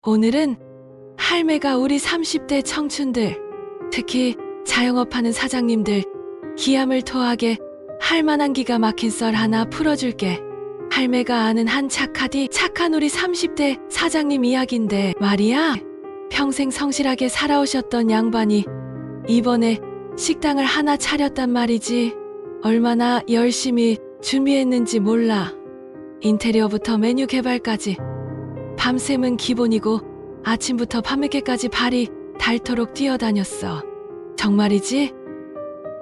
오늘은 할매가 우리 30대 청춘들, 특히 자영업하는 사장님들 기함을 토하게 할 만한 기가 막힌 썰 하나 풀어줄게. 할매가 아는 한 착한 우리 30대 사장님 이야기인데 말이야. 평생 성실하게 살아오셨던 양반이 이번에 식당을 하나 차렸단 말이지. 얼마나 열심히 준비했는지 몰라. 인테리어부터 메뉴 개발까지 밤샘은 기본이고 아침부터 밤늦게까지 발이 닳도록 뛰어다녔어. 정말이지?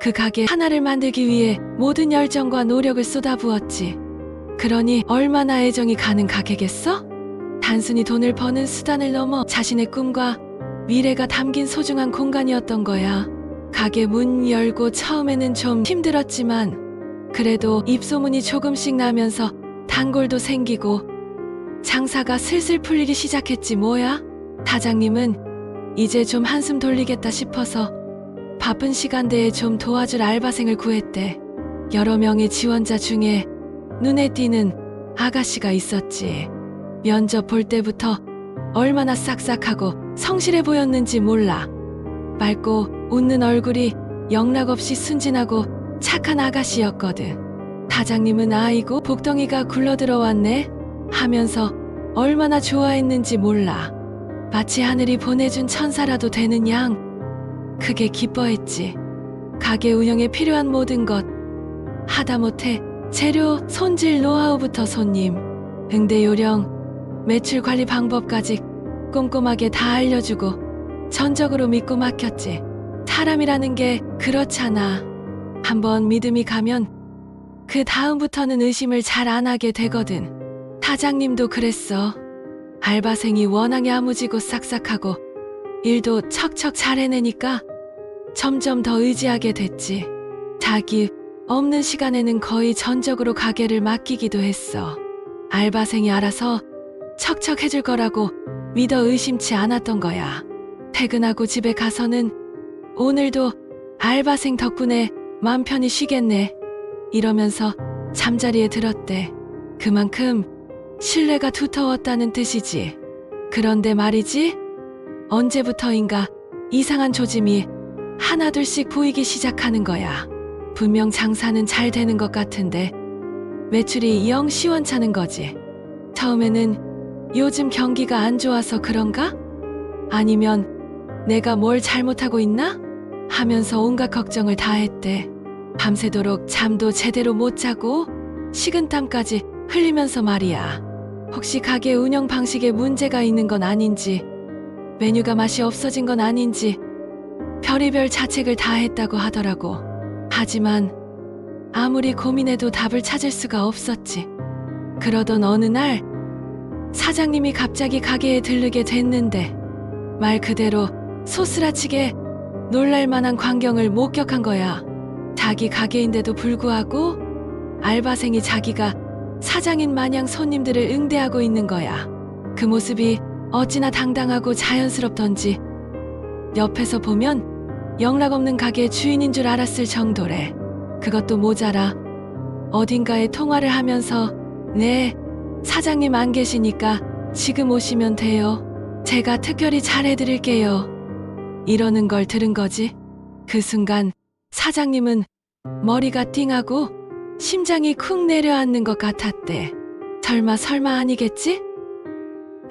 그 가게 하나를 만들기 위해 모든 열정과 노력을 쏟아부었지. 그러니 얼마나 애정이 가는 가게겠어? 단순히 돈을 버는 수단을 넘어 자신의 꿈과 미래가 담긴 소중한 공간이었던 거야. 가게 문 열고 처음에는 좀 힘들었지만 그래도 입소문이 조금씩 나면서 단골도 생기고 장사가 슬슬 풀리기 시작했지 뭐야. 사장님은 이제 좀 한숨 돌리겠다 싶어서 바쁜 시간대에 좀 도와줄 알바생을 구했대. 여러 명의 지원자 중에 눈에 띄는 아가씨가 있었지. 면접 볼 때부터 얼마나 싹싹하고 성실해 보였는지 몰라. 맑고 웃는 얼굴이 영락없이 순진하고 착한 아가씨였거든. 사장님은 아이고 복덩이가 굴러들어왔네 하면서 얼마나 좋아했는지 몰라. 마치 하늘이 보내준 천사라도 되는 양 크게 기뻐했지. 가게 운영에 필요한 모든 것, 하다못해 재료, 손질 노하우부터 손님, 응대 요령, 매출 관리 방법까지 꼼꼼하게 다 알려주고 전적으로 믿고 맡겼지. 사람이라는 게 그렇잖아. 한번 믿음이 가면 그 다음부터는 의심을 잘 안 하게 되거든. 사장님도 그랬어. 알바생이 워낙 야무지고 싹싹하고 일도 척척 잘 해내니까 점점 더 의지하게 됐지. 자기 없는 시간에는 거의 전적으로 가게를 맡기기도 했어. 알바생이 알아서 척척 해줄 거라고 믿어 의심치 않았던 거야. 퇴근하고 집에 가서는 오늘도 알바생 덕분에 맘 편히 쉬겠네 이러면서 잠자리에 들었대. 그만큼 신뢰가 두터웠다는 뜻이지. 그런데 말이지, 언제부터인가 이상한 조짐이 하나둘씩 보이기 시작하는 거야. 분명 장사는 잘 되는 것 같은데 매출이 영 시원찮은 거지. 처음에는 요즘 경기가 안 좋아서 그런가? 아니면 내가 뭘 잘못하고 있나? 하면서 온갖 걱정을 다 했대. 밤새도록 잠도 제대로 못 자고 식은땀까지 흘리면서 말이야. 혹시 가게 운영 방식에 문제가 있는 건 아닌지, 메뉴가 맛이 없어진 건 아닌지 별의별 자책을 다 했다고 하더라고. 하지만 아무리 고민해도 답을 찾을 수가 없었지. 그러던 어느 날 사장님이 갑자기 가게에 들르게 됐는데 말 그대로 소스라치게 놀랄만한 광경을 목격한 거야. 자기 가게인데도 불구하고 알바생이 자기가 사장인 마냥 손님들을 응대하고 있는 거야. 그 모습이 어찌나 당당하고 자연스럽던지 옆에서 보면 영락없는 가게 주인인 줄 알았을 정도래. 그것도 모자라 어딘가에 통화를 하면서 네, 사장님 안 계시니까 지금 오시면 돼요. 제가 특별히 잘해드릴게요. 이러는 걸 들은 거지. 그 순간 사장님은 머리가 띵하고 심장이 쿵 내려앉는 것 같았대. 설마 아니겠지?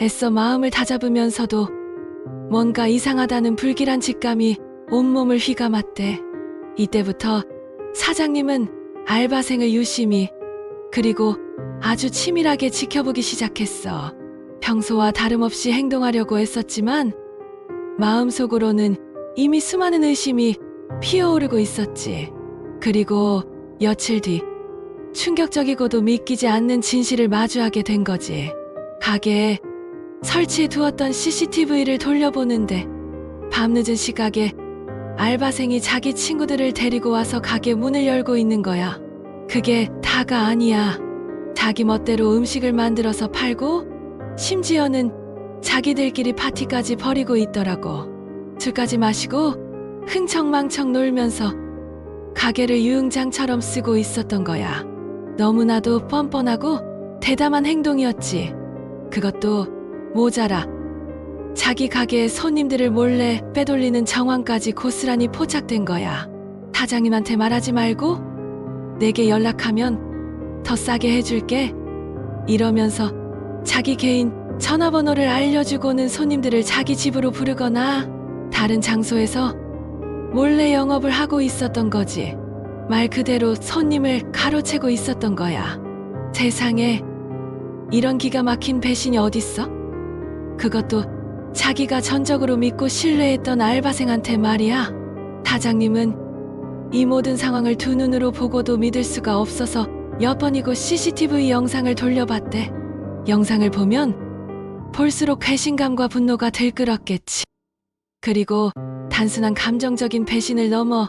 애써 마음을 다잡으면서도 뭔가 이상하다는 불길한 직감이 온몸을 휘감았대. 이때부터 사장님은 알바생을 유심히 그리고 아주 치밀하게 지켜보기 시작했어. 평소와 다름없이 행동하려고 애썼지만 마음속으로는 이미 수많은 의심이 피어오르고 있었지. 그리고 며칠 뒤 충격적이고도 믿기지 않는 진실을 마주하게 된 거지. 가게에 설치해 두었던 CCTV를 돌려보는데 밤늦은 시각에 알바생이 자기 친구들을 데리고 와서 가게 문을 열고 있는 거야. 그게 다가 아니야. 자기 멋대로 음식을 만들어서 팔고 심지어는 자기들끼리 파티까지 벌이고 있더라고. 술까지 마시고 흥청망청 놀면서 가게를 유흥장처럼 쓰고 있었던 거야. 너무나도 뻔뻔하고 대담한 행동이었지. 그것도 모자라 자기 가게에 손님들을 몰래 빼돌리는 정황까지 고스란히 포착된 거야. 사장님한테 말하지 말고 내게 연락하면 더 싸게 해줄게. 이러면서 자기 개인 전화번호를 알려주고는 손님들을 자기 집으로 부르거나 다른 장소에서 몰래 영업을 하고 있었던 거지. 말 그대로 손님을 가로채고 있었던 거야. 세상에 이런 기가 막힌 배신이 어딨어? 그것도 자기가 전적으로 믿고 신뢰했던 알바생한테 말이야. 사장님은 이 모든 상황을 두 눈으로 보고도 믿을 수가 없어서 몇 번이고 CCTV 영상을 돌려봤대. 영상을 보면 볼수록 배신감과 분노가 들끓었겠지. 그리고 단순한 감정적인 배신을 넘어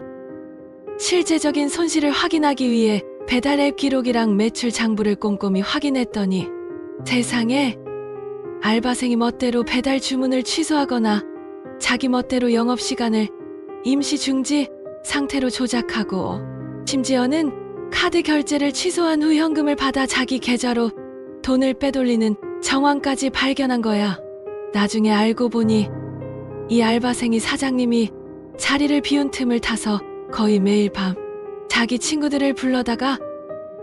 실제적인 손실을 확인하기 위해 배달앱 기록이랑 매출 장부를 꼼꼼히 확인했더니 세상에 알바생이 멋대로 배달 주문을 취소하거나 자기 멋대로 영업시간을 임시 중지 상태로 조작하고 심지어는 카드 결제를 취소한 후 현금을 받아 자기 계좌로 돈을 빼돌리는 정황까지 발견한 거야. 나중에 알고 보니 이 알바생이 사장님이 자리를 비운 틈을 타서 거의 매일 밤 자기 친구들을 불러다가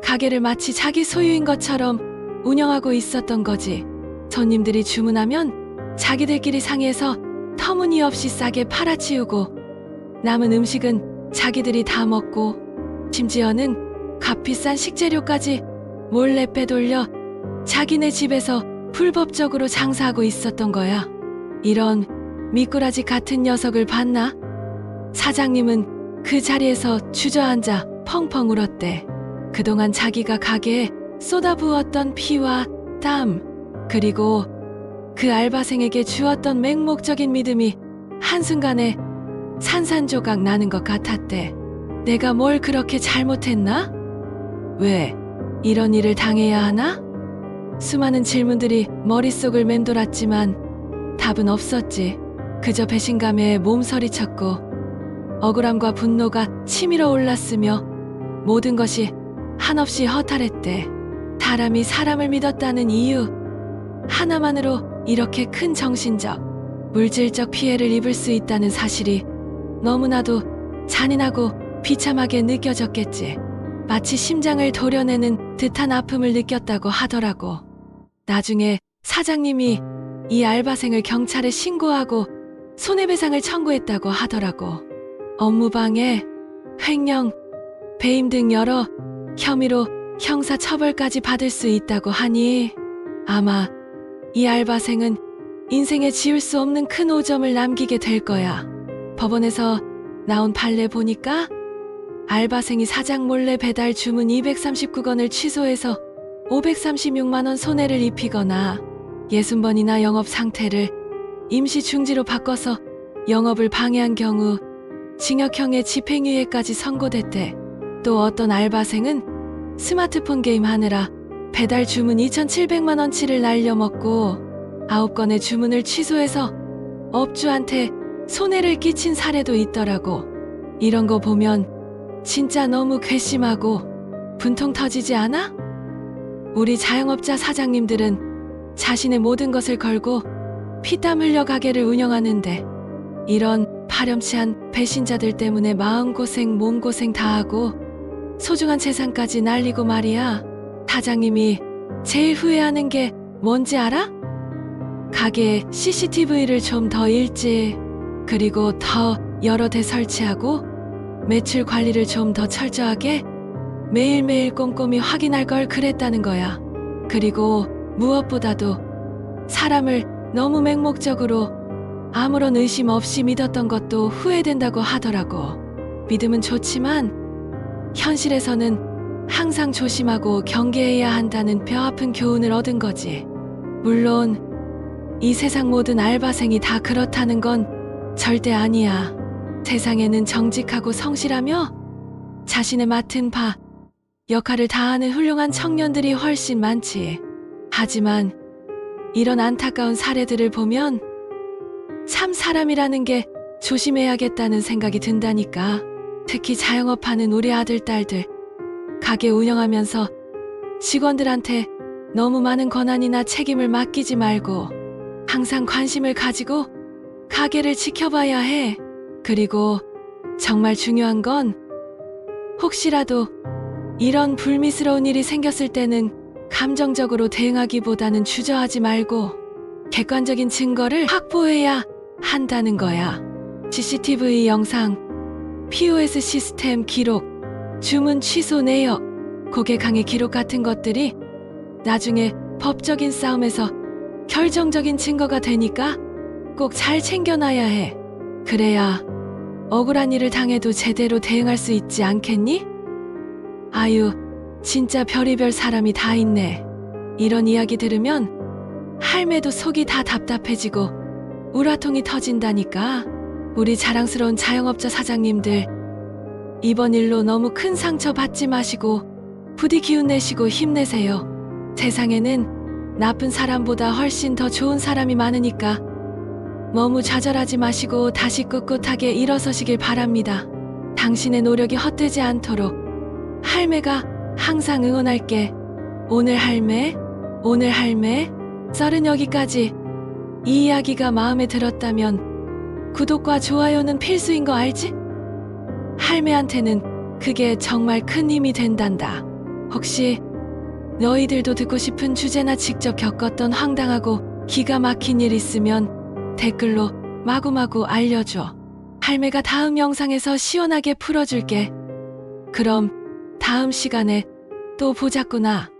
가게를 마치 자기 소유인 것처럼 운영하고 있었던 거지. 손님들이 주문하면 자기들끼리 상의해서 터무니없이 싸게 팔아치우고 남은 음식은 자기들이 다 먹고 심지어는 값비싼 식재료까지 몰래 빼돌려 자기네 집에서 불법적으로 장사하고 있었던 거야. 이런 미꾸라지 같은 녀석을 봤나? 사장님은 그 자리에서 주저앉아 펑펑 울었대. 그동안 자기가 가게에 쏟아부었던 피와 땀, 그리고 그 알바생에게 주었던 맹목적인 믿음이 한순간에 산산조각 나는 것 같았대. 내가 뭘 그렇게 잘못했나? 왜 이런 일을 당해야 하나? 수많은 질문들이 머릿속을 맴돌았지만 답은 없었지. 그저 배신감에 몸서리쳤고 억울함과 분노가 치밀어 올랐으며 모든 것이 한없이 허탈했대. 사람이 사람을 믿었다는 이유 하나만으로 이렇게 큰 정신적, 물질적 피해를 입을 수 있다는 사실이 너무나도 잔인하고 비참하게 느껴졌겠지. 마치 심장을 도려내는 듯한 아픔을 느꼈다고 하더라고. 나중에 사장님이 이 알바생을 경찰에 신고하고 손해배상을 청구했다고 하더라고. 업무방해, 횡령, 배임 등 여러 혐의로 형사처벌까지 받을 수 있다고 하니 아마 이 알바생은 인생에 지울 수 없는 큰 오점을 남기게 될 거야. 법원에서 나온 판례 보니까 알바생이 사장 몰래 배달 주문 239건을 취소해서 536만 원 손해를 입히거나 60번이나 영업 상태를 임시 중지로 바꿔서 영업을 방해한 경우 징역형의 집행유예까지 선고됐대. 또 어떤 알바생은 스마트폰 게임하느라 배달 주문 2,700만 원치를 날려먹고 9건의 주문을 취소해서 업주한테 손해를 끼친 사례도 있더라고. 이런 거 보면 진짜 너무 괘씸하고 분통 터지지 않아? 우리 자영업자 사장님들은 자신의 모든 것을 걸고 피땀 흘려 가게를 운영하는데 이런 파렴치한 배신자들 때문에 마음고생 몸고생 다하고 소중한 재산까지 날리고 말이야. 사장님이 제일 후회하는 게 뭔지 알아? 가게에 CCTV를 좀 더 일찍 그리고 더 여러 대 설치하고 매출 관리를 좀 더 철저하게 매일매일 꼼꼼히 확인할 걸 그랬다는 거야. 그리고 무엇보다도 사람을 너무 맹목적으로 아무런 의심 없이 믿었던 것도 후회된다고 하더라고. 믿음은 좋지만 현실에서는 항상 조심하고 경계해야 한다는 뼈아픈 교훈을 얻은 거지. 물론 이 세상 모든 알바생이 다 그렇다는 건 절대 아니야. 세상에는 정직하고 성실하며 자신의 맡은 바 역할을 다하는 훌륭한 청년들이 훨씬 많지. 하지만 이런 안타까운 사례들을 보면 참 사람이라는 게 조심해야겠다는 생각이 든다니까. 특히 자영업하는 우리 아들, 딸들 가게 운영하면서 직원들한테 너무 많은 권한이나 책임을 맡기지 말고 항상 관심을 가지고 가게를 지켜봐야 해. 그리고 정말 중요한 건 혹시라도 이런 불미스러운 일이 생겼을 때는 감정적으로 대응하기보다는 주저하지 말고 객관적인 증거를 확보해야 한다는 거야. CCTV 영상, POS 시스템 기록, 주문 취소 내역, 고객 항해 기록 같은 것들이 나중에 법적인 싸움에서 결정적인 증거가 되니까 꼭 잘 챙겨놔야 해. 그래야 억울한 일을 당해도 제대로 대응할 수 있지 않겠니? 아유, 진짜 별의별 사람이 다 있네. 이런 이야기 들으면 할매도 속이 다 답답해지고 우라통이 터진다니까. 우리 자랑스러운 자영업자 사장님들, 이번 일로 너무 큰 상처 받지 마시고 부디 기운 내시고 힘내세요. 세상에는 나쁜 사람보다 훨씬 더 좋은 사람이 많으니까 너무 좌절하지 마시고 다시 꿋꿋하게 일어서시길 바랍니다. 당신의 노력이 헛되지 않도록 할매가 항상 응원할게. 오늘 할매 썰은 여기까지. 이 이야기가 마음에 들었다면 구독과 좋아요는 필수인 거 알지? 할매한테는 그게 정말 큰 힘이 된단다. 혹시 너희들도 듣고 싶은 주제나 직접 겪었던 황당하고 기가 막힌 일 있으면 댓글로 마구마구 알려줘. 할매가 다음 영상에서 시원하게 풀어줄게. 그럼 다음 시간에 또 보자꾸나.